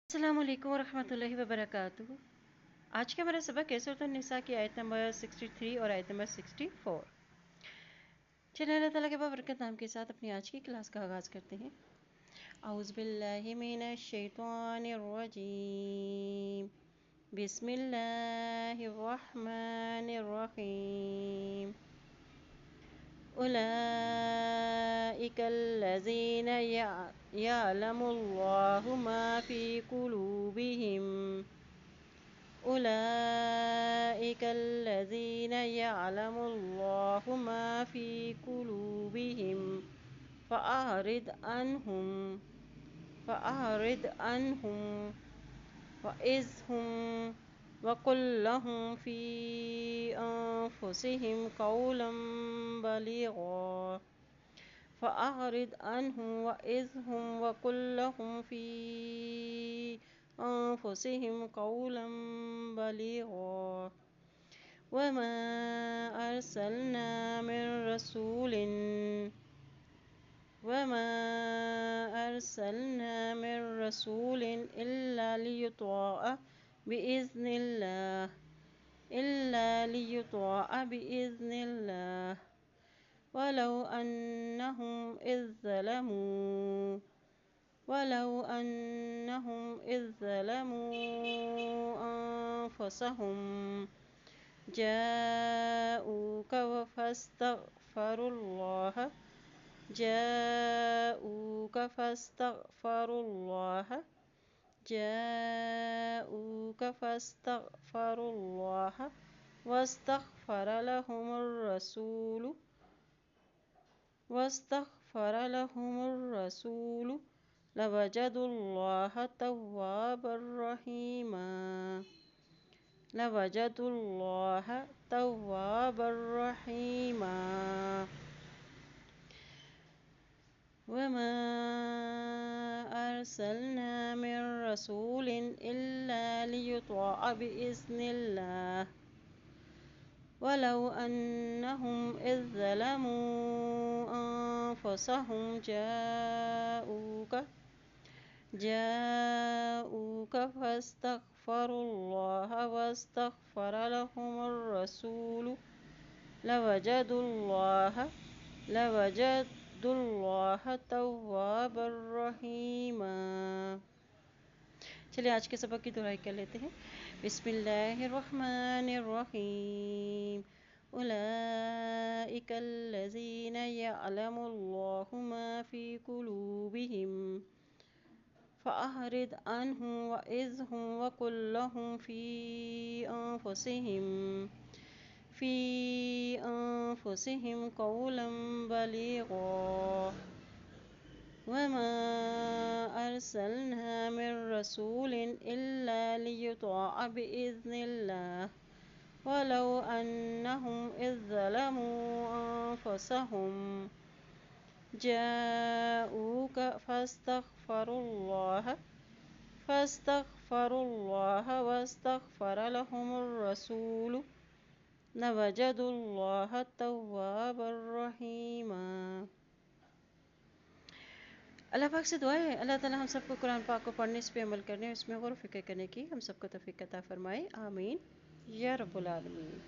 अस्सलाम वालेकुम वरहमतुल्लाहि वबरकातुहू। आज का हमारा सबक है सूरह निसा की आयत नंबर 63 और आयत नंबर 64। चलिए अल्लाह ताला के बरकत नाम के साथ अपनी आज की क्लास का आगाज़ करते हैं। औज़ु बिल्लाहि मिनश शैतानिर रजीम, बिस्मिल्लाहिर रहमानिर रहीम। उलाइकल्लज़ीना यअलमुल्लाहु मा फ़ी क़ुलूबिहिम उलाइकल्लज़ीना यअलमुल्लाहु मा फ़ी क़ुलूबिहिम फ़अअरिद अन्हुम वइज़हुम वक़ुल लहुम फ़ी अनफ़ुसिहिम क़ौलन बलीग़ा फ़अअरिद अन्हुम वइज़हुम वक़ुल लहुम फ़ी अनफ़ुसिहिम क़ौलन बलीग़ा वमा अरसलना मिन रसूलिन इल्ला लियुतअ बिइज़निल्लाह वलौ अन्नहुम इज़ ज़लमू अनफ़ुसहुम जाऊक फ़ास्तग़फ़रुल्लाह वस्तग़फ़र लहुमुर रसूल लवजदुल्लाह तव्वाबर रहीमा। वमा अरसलना मिन रसूलिन इल्ला लियुतअ बिइज़निल्लाह वलौ अन्नहुम इज़ ज़लमू अनफ़ुसहुम जाऊक फ़ास्तग़फ़रुल्लाह वस्तग़फ़र लहुमुर रसूल लवजदुल्लाह तव्वाबर रहीमा। चलिए आज के सबक की दुआएं कर लेते हैं। बिस्मिल्लाहिर्रहमानिर्रहीम। उलाइकल्लज़ीना यअलमुल्लाहु मा फ़ी क़ुलूबिहिम फ़अअरिद अन्हुम वइज़हुम वक़ुल लहुम फ़ी अनफ़ुसिहिम क़ौलन बलीग़ा वमा अरसलना मिन रसूलिन इल्ला लियुतअ बिइज़निल्लाह वलौ अन्नहुम इज़ ज़लमू अनफ़ुसहुम जाऊक फ़ास्तग़फ़रुल्लाह वस्तग़फ़र लहुमुर रसूल लवजदुल्लाह तव्वाबर रहीमा। अल्लाह पाक से दुआ है अल्लाह ताला हम सबको कुरान पाक को पढ़ने, इस पे अमल करने और इसमें गौर व फिक्र करने की हम सबको तौफ़ीक़ अता फ़रमाए। आमीन या रब्बुल आलमीन।